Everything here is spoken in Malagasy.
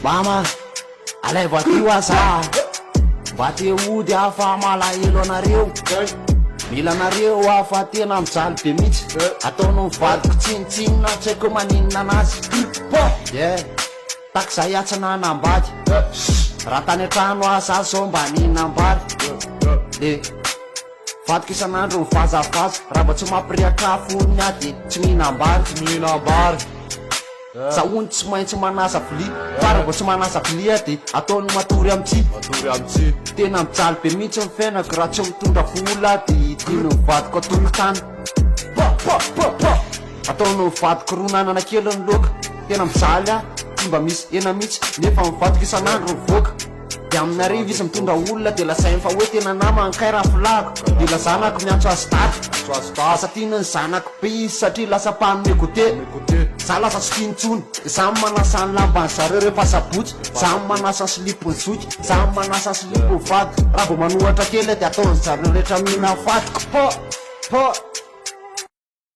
Mama, alay voatio aza mba te ody afa malahelo anareo. Mila anareo afa tena mijaly be mihitsy ataonao mivadiko tsinitsinina tsy haiko maninona anazy. Tak zay atsana anambady raha tany an-trano aza zao mba ninambary de vadiko isan'andro mivazavaza raha mba tsy mampiriakafo ny ady tsy mihinambary. Sahony tsy maintsy manasa vilia fa raha mba tsy manasa vilia de ataony matory amitsy. Tena mijaly be mihitsy ny fiainako raha tsy mitondra vola de tiany mivadiko atolo-tany. Ataonao mivadiko ronanana kely ny loka tena mijaly tsy mba misy ena mihitsy nefa mivadiko isan'andro mivoaka. De amin'ny arivo izy mitondra olona de lasainy fa hoe tena namany kay raha filako de la zanako miantso azy tady asa tiana ny zanako be izy satria lasa mpanome gote. Za lasa tsy tiantsony de samy manasa ny lambany zareo rehefa sabotsy, samy manasa ny slipony zoky, samy manasa ny slipony vady. Raha vao manohatra kely de ataony zareo rehetra mihina vadiko po.